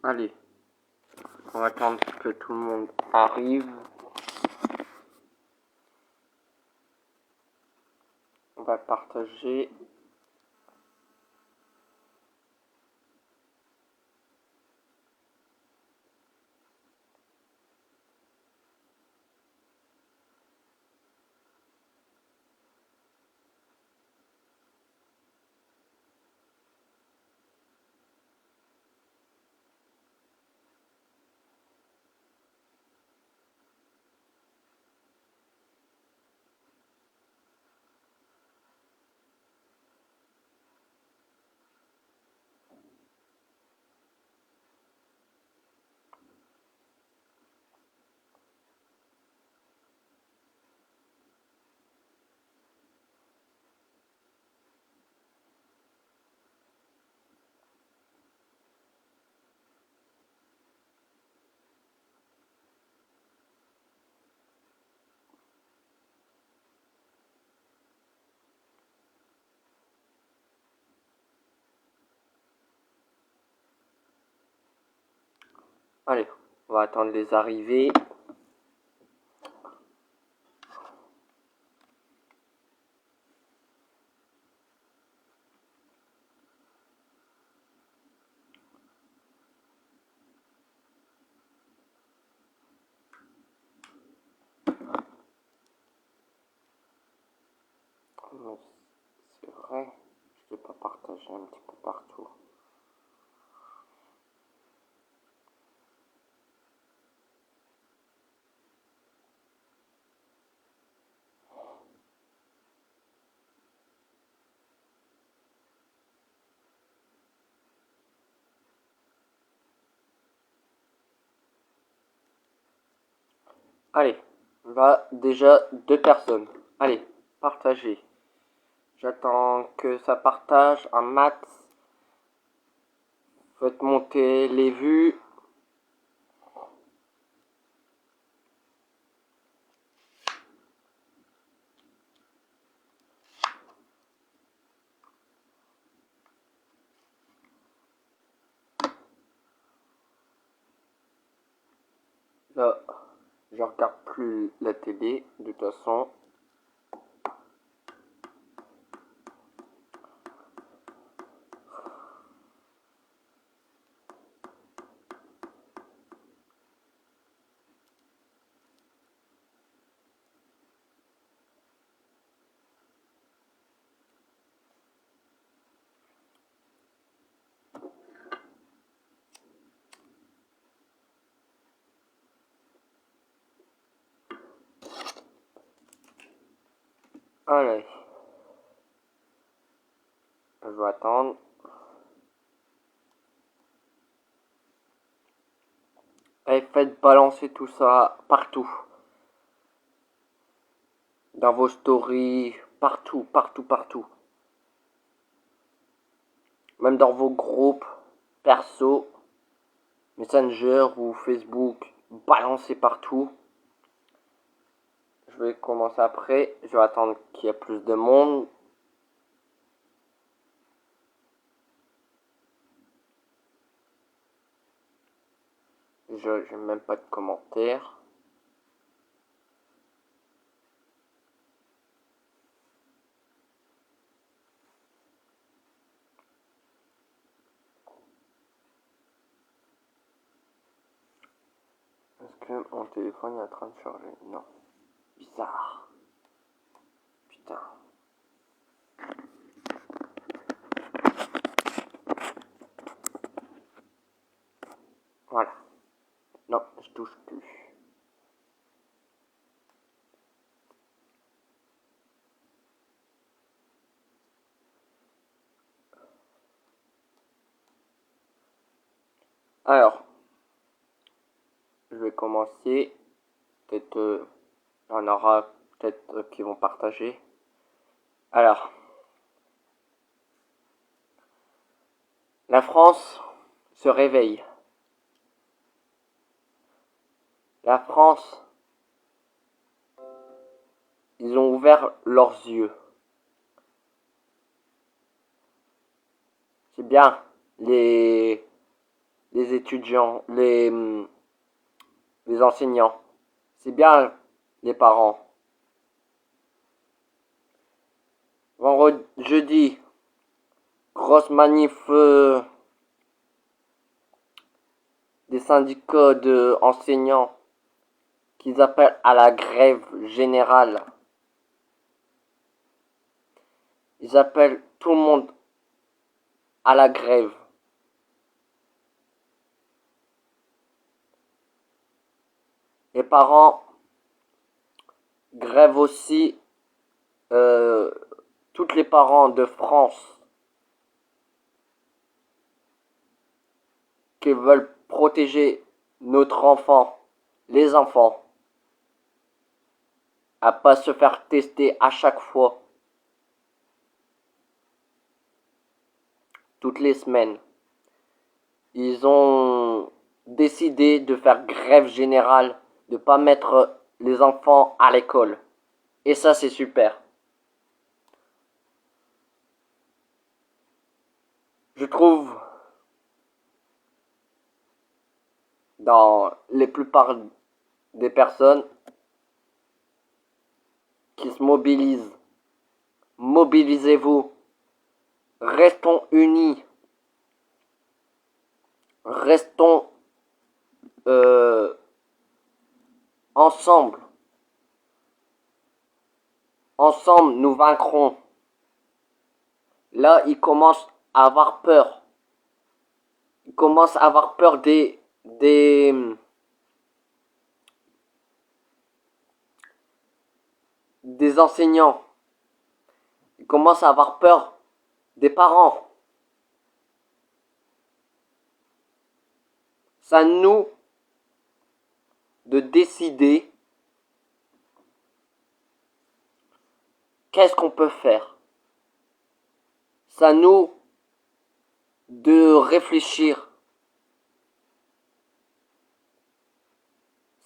Allez, on va attendre que tout le monde arrive. On va partager. Allez, on va attendre les arrivées. C'est vrai, je ne l'ai pas partagé un petit peu partout. Allez, on va déjà 2 personnes. Allez, partagez. J'attends que ça partage un max. Faites monter les vues. Là, je regarde plus la télé, de toute façon. Allez. Je vais attendre. Allez, faites balancer tout ça partout. Dans vos stories, partout, partout, partout. Même dans vos groupes perso, Messenger ou Facebook, balancez partout. Je vais commencer après. Je vais attendre qu'il y ait plus de monde. Je n'ai même pas de commentaires. Est-ce que mon téléphone est en train de charger? Non. Bizarre. Putain. Voilà. Non, je touche plus. Alors, je vais commencer. Peut-être, il y en aura peut-être qui vont partager. Alors, la France se réveille. La France, ils ont ouvert leurs yeux. C'est bien, les étudiants, les enseignants. C'est bien les parents. Vendredi, jeudi, grosse manif des syndicats d'enseignants qu'ils appellent à la grève générale. Ils appellent tout le monde à la grève. Les parents grèvent aussi, toutes les parents de France qui veulent protéger notre enfant, les enfants, à pas se faire tester à chaque fois, toutes les semaines. Ils ont décidé de faire grève générale, de pas mettre les enfants à l'école. Et ça, c'est super. Je trouve, dans les plupart des personnes qui se mobilisent, mobilisez-vous, restons unis, restons ensemble. Ensemble, nous vaincrons. Là, ils commencent à avoir peur. Ils commencent à avoir peur des enseignants. Ils commencent à avoir peur des parents. C'est à nous de décider qu'est-ce qu'on peut faire. C'est à nous de réfléchir.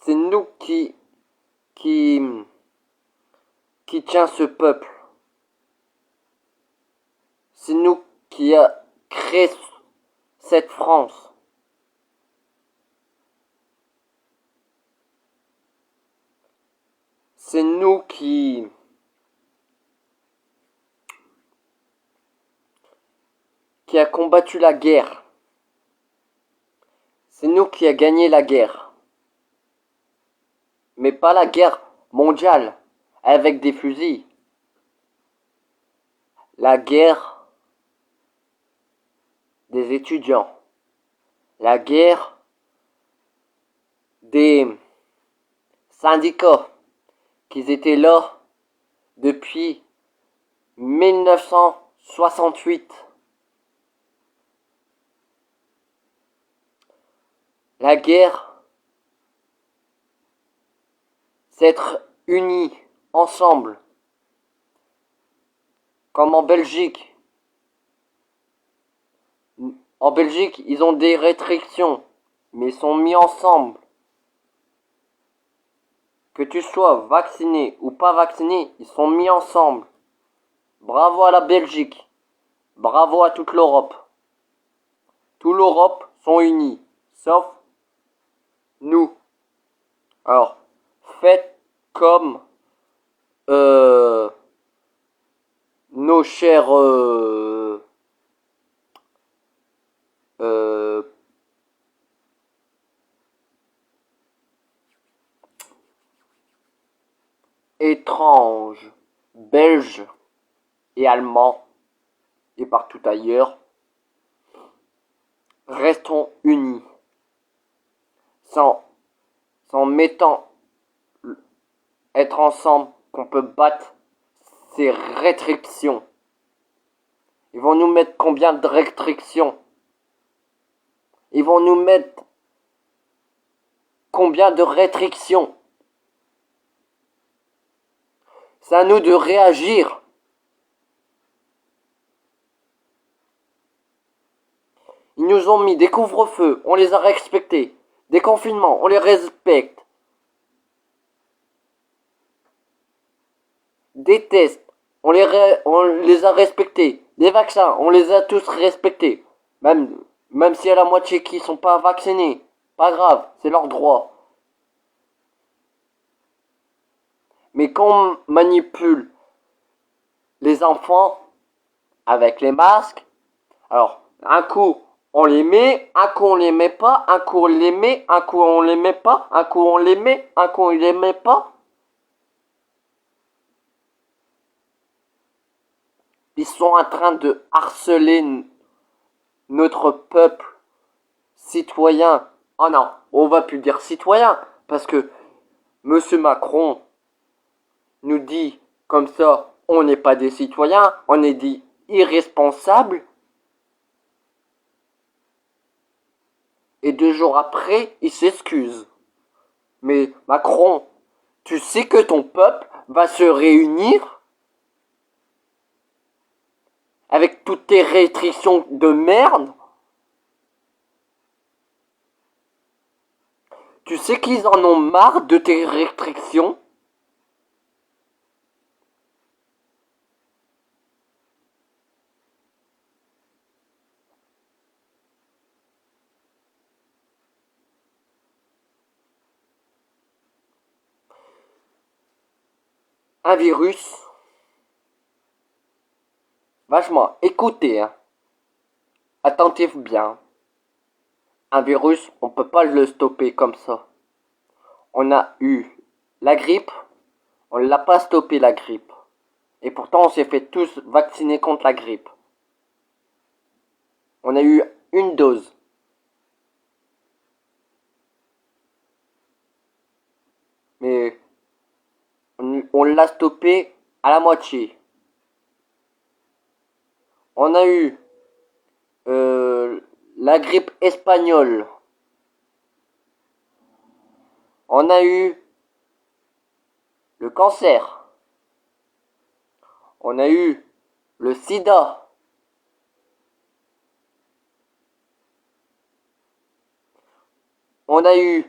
C'est nous qui tient ce peuple. C'est nous qui a créé cette France. C'est nous qui a combattu la guerre. C'est nous qui a gagné la guerre. Mais pas la guerre mondiale avec des fusils. La guerre des étudiants. La guerre des syndicats qui étaient là depuis 1968. La guerre, c'est être unis ensemble, comme en Belgique. En Belgique, ils ont des restrictions, mais ils sont mis ensemble. Que tu sois vacciné ou pas vacciné, ils sont mis ensemble. Bravo à la Belgique. Bravo à toute l'Europe. Toute l'Europe sont unis, sauf nous. Alors, faites comme nos chers étranges, belges et allemands et partout ailleurs. Restons unis. Sans mettant être ensemble qu'on peut battre ces restrictions. Ils vont nous mettre combien de restrictions? Ils vont nous mettre combien de restrictions? C'est à nous de réagir. Ils nous ont mis des couvre-feux, on les a respectés. Des confinements, on les respecte. Des tests, on les a respectés. Des vaccins, on les a tous respectés. Même Même s'il y a la moitié qui sont pas vaccinés. Pas grave, c'est leur droit. Mais quand on manipule les enfants avec les masques, alors un coup on les met, un coup on les met pas, un coup on les met, un coup on les met pas, un coup on les met, un coup on les met pas. Ils sont en train de harceler notre peuple citoyen. Oh non, on va plus dire citoyen parce que Monsieur Macron nous dit comme ça, on n'est pas des citoyens, on est dit irresponsables. Et 2 jours après, il s'excuse. Mais Macron, tu sais que ton peuple va se réunir avec toutes tes restrictions de merde? Tu sais qu'ils en ont marre de tes restrictions? Un virus, vachement, écoutez, hein, attentif bien. Un virus, on peut pas le stopper comme ça. On a eu la grippe, on l'a pas stoppé la grippe. Et pourtant, on s'est fait tous vacciner contre la grippe. On a eu une dose. Mais on l'a stoppé à la moitié. On a eu la grippe espagnole. On a eu le cancer. On a eu le sida. On a eu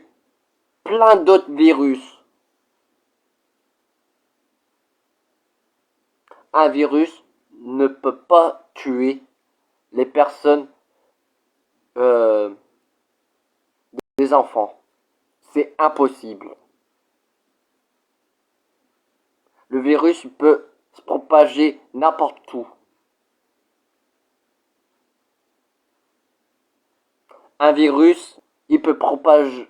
plein d'autres virus. Un virus ne peut pas tuer les personnes, euh, des enfants. C'est impossible. Le virus peut se propager n'importe où. Un virus, il peut propager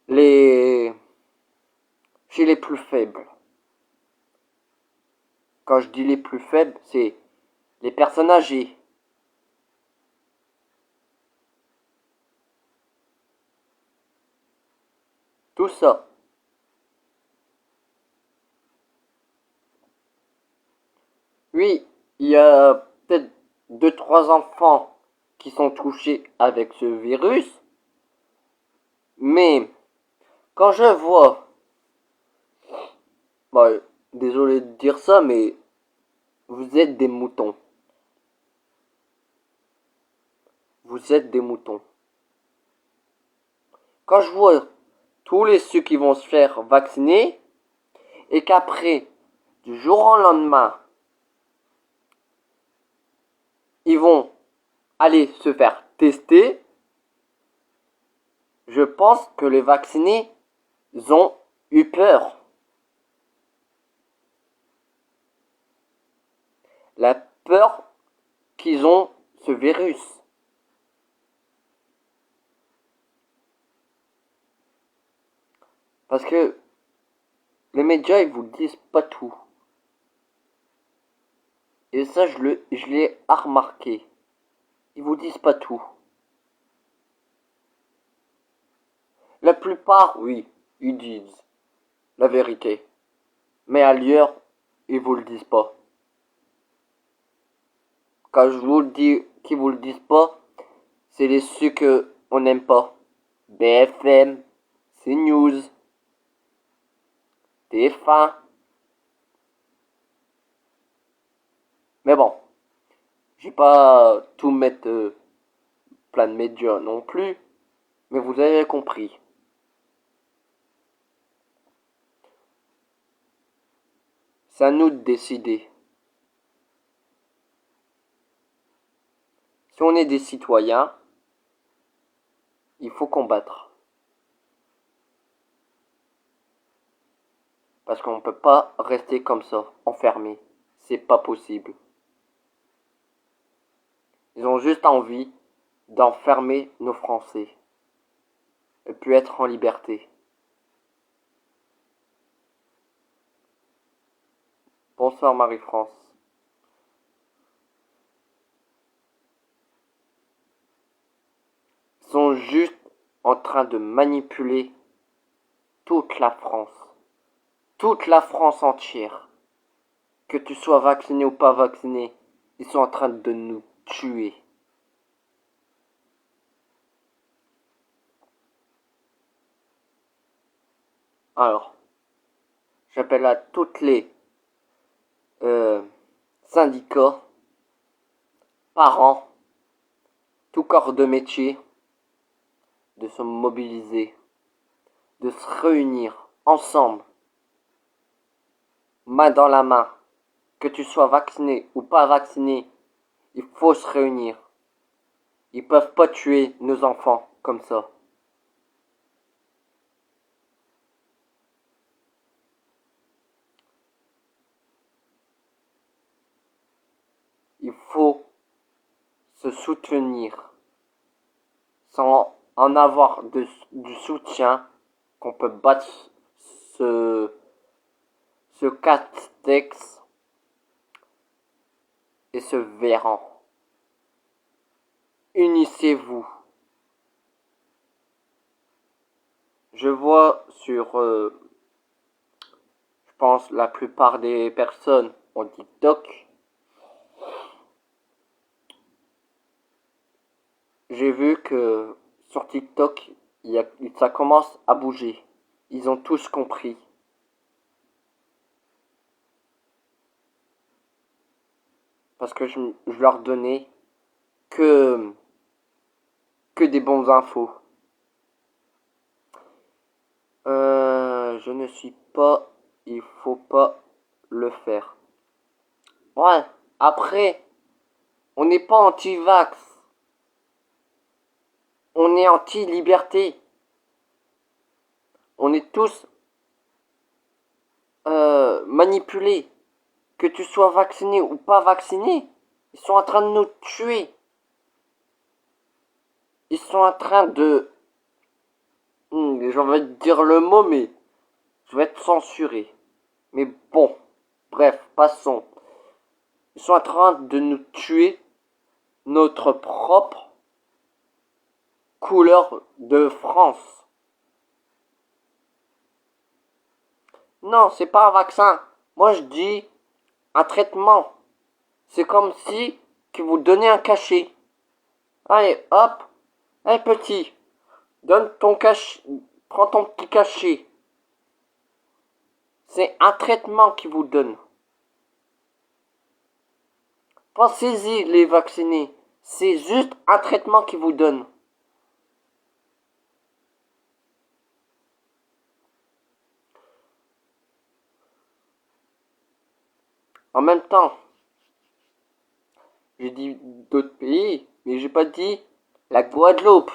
les chez les plus faibles. Quand je dis les plus faibles, c'est les personnes âgées. Tout ça. Oui, il y a peut-être 2, 3 enfants qui sont touchés avec ce virus, mais quand je vois, bah, désolé de dire ça, mais vous êtes des moutons. Vous êtes des moutons. Quand je vois tous les ceux qui vont se faire vacciner et qu'après, du jour au lendemain, ils vont aller se faire tester, je pense que les vaccinés ont eu peur. La peur qu'ils ont ce virus. Parce que les médias, ils vous disent pas tout. Et ça, je l'ai remarqué. Ils vous disent pas tout. La plupart, oui, ils disent la vérité. Mais ailleurs, ils vous le disent pas. Quand je vous le dis qu'ils vous le disent pas, c'est les ceux que on n'aime pas. BFM, CNews, TF1. Mais bon, j'ai pas tout mettre plein de médias non plus. Mais vous avez compris. C'est à nous de décider. Si on est des citoyens, il faut combattre. Parce qu'on ne peut pas rester comme ça, enfermé. C'est pas possible. Ils ont juste envie d'enfermer nos Français. Et puis être en liberté. Bonsoir Marie-France. Ils sont juste en train de manipuler toute la France. Toute la France entière. Que tu sois vacciné ou pas vacciné, ils sont en train de nous tuer. Alors, j'appelle à toutes les syndicats, parents, tout corps de métier, de se mobiliser, de se réunir ensemble, main dans la main. Que tu sois vacciné ou pas vacciné, il faut se réunir. Ils peuvent pas tuer nos enfants comme ça. Il faut se soutenir sans en avoir du soutien qu'on peut battre ce castex et ce Véran. Unissez-vous. Je vois sur, je pense, la plupart des personnes ont TikTok. J'ai vu que sur TikTok, ça commence à bouger. Ils ont tous compris. Parce que je leur donnais que des bons infos. Je ne suis pas, il faut pas le faire. Ouais, après, on n'est pas anti-vax. On est anti-liberté. On est tous manipulés. Que tu sois vacciné ou pas vacciné, ils sont en train de nous tuer. Ils sont en train de... J'ai envie de dire le mot, mais je vais être censuré. Mais bon, bref, passons. Ils sont en train de nous tuer notre propre couleur de France. Non, c'est pas un vaccin. Moi, je dis un traitement. C'est comme si que vous donnez un cachet. Allez, hop. Allez, petit. Donne ton cachet. Prends ton petit cachet. C'est un traitement qu'ils vous donnent. Pensez-y, les vaccinés. C'est juste un traitement qu'ils vous donnent. En même temps, j'ai dit d'autres pays, mais j'ai pas dit la Guadeloupe.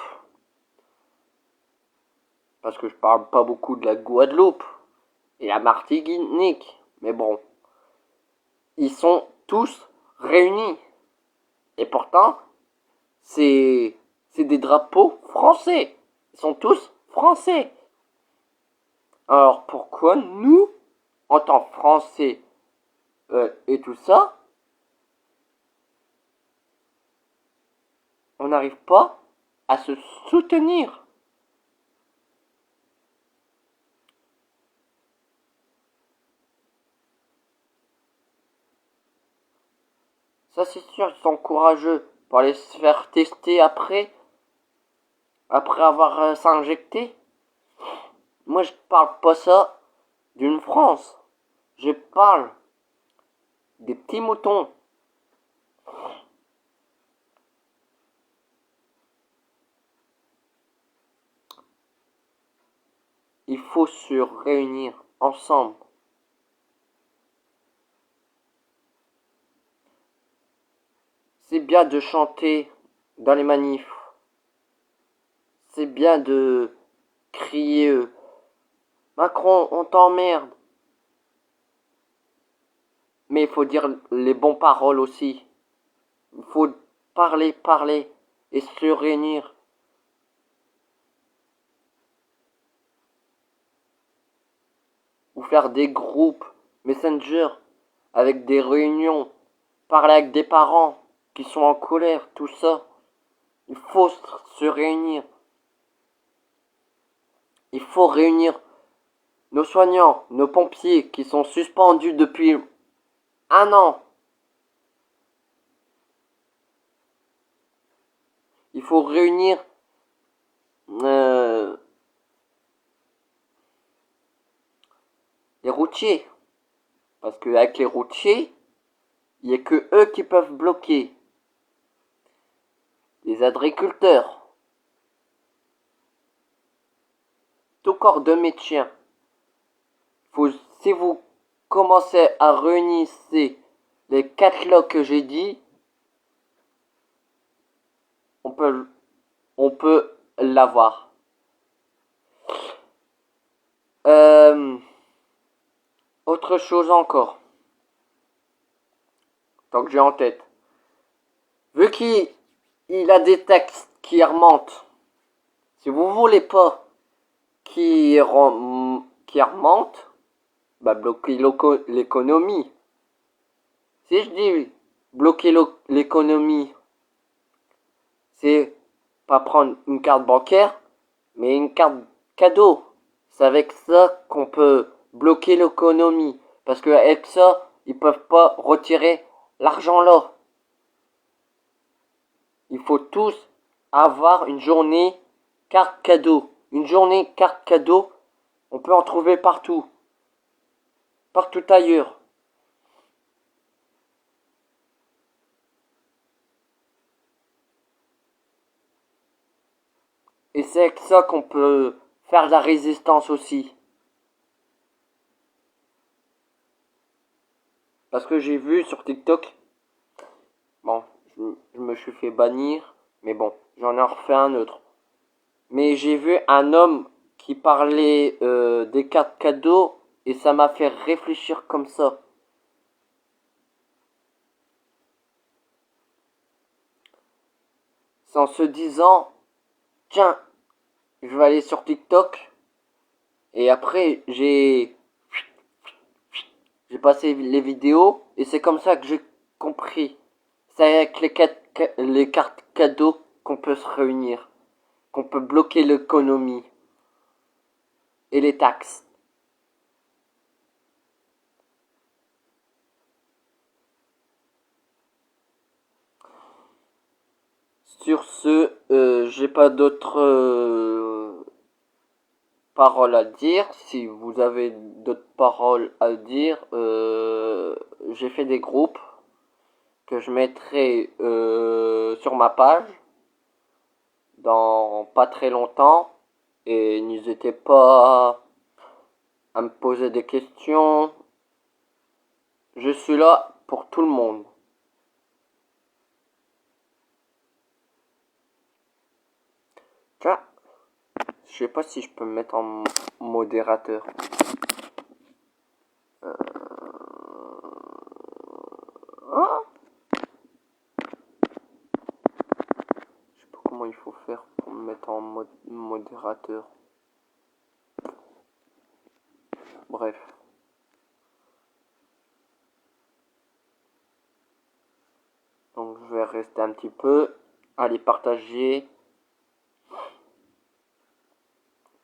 Parce que je parle pas beaucoup de la Guadeloupe et la Martinique. Mais bon, ils sont tous réunis. Et pourtant, c'est des drapeaux français. Ils sont tous français. Alors pourquoi nous, en tant que Français et tout ça, on n'arrive pas à se soutenir? Ça c'est sûr, ils sont courageux pour aller se faire tester après avoir s'injecté. Moi je parle pas ça d'une France. Je parle des petits moutons. Il faut se réunir ensemble. C'est bien de chanter dans les manifs. C'est bien de crier Macron, on t'emmerde. Mais il faut dire les bonnes paroles aussi. Il faut parler et se réunir. Ou faire des groupes Messenger avec des réunions. Parler avec des parents qui sont en colère, tout ça. Il faut se réunir. Il faut réunir nos soignants, nos pompiers qui sont suspendus depuis un an. Il faut réunir les routiers. Parce qu'avec les routiers, il n'y a que eux qui peuvent bloquer. Les agriculteurs. Tout corps de médecin. Si vous commencez à réunir les 4 lots que j'ai dit, on peut l'avoir. Autre chose encore. Tant que j'ai en tête. Vu qu'il a des taxes qui remontent. Si vous voulez pas qui remonte, bah bloquer l'économie. Si je dis bloquer l'économie, c'est pas prendre une carte bancaire, mais une carte cadeau. C'est avec ça qu'on peut bloquer l'économie. Parce que avec ça, ils peuvent pas retirer l'argent là. Il faut tous avoir une journée carte cadeau. Une journée carte cadeau, on peut en trouver partout. Partout ailleurs. Et c'est avec ça qu'on peut faire de la résistance aussi. Parce que j'ai vu sur TikTok, bon, je me suis fait bannir, mais bon, j'en ai refait un autre. Mais j'ai vu un homme qui parlait des cartes cadeaux et ça m'a fait réfléchir comme ça. C'est en se disant, tiens, je vais aller sur TikTok et après j'ai passé les vidéos et c'est comme ça que j'ai compris. C'est avec les cartes cadeaux qu'on peut se réunir, qu'on peut bloquer l'économie et les taxes. Sur ce, j'ai pas d'autres paroles à dire. Si vous avez d'autres paroles à dire, j'ai fait des groupes que je mettrai sur ma page dans pas très longtemps. Et n'hésitez pas à me poser des questions. Je suis là pour tout le monde. Tiens, je sais pas si je peux me mettre en modérateur. Ah, je sais pas comment il faut faire pour me mettre en modérateur. Bref. Donc je vais rester un petit peu. Allez partager.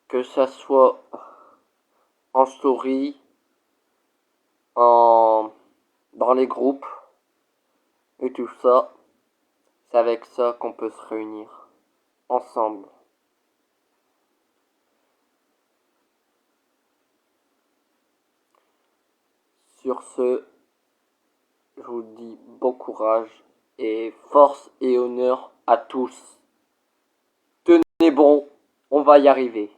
Que ça soit en story, dans les groupes et tout ça. C'est avec ça qu'on peut se réunir ensemble. Sur ce, je vous dis bon courage et force et honneur à tous. Tenez bon, on va y arriver.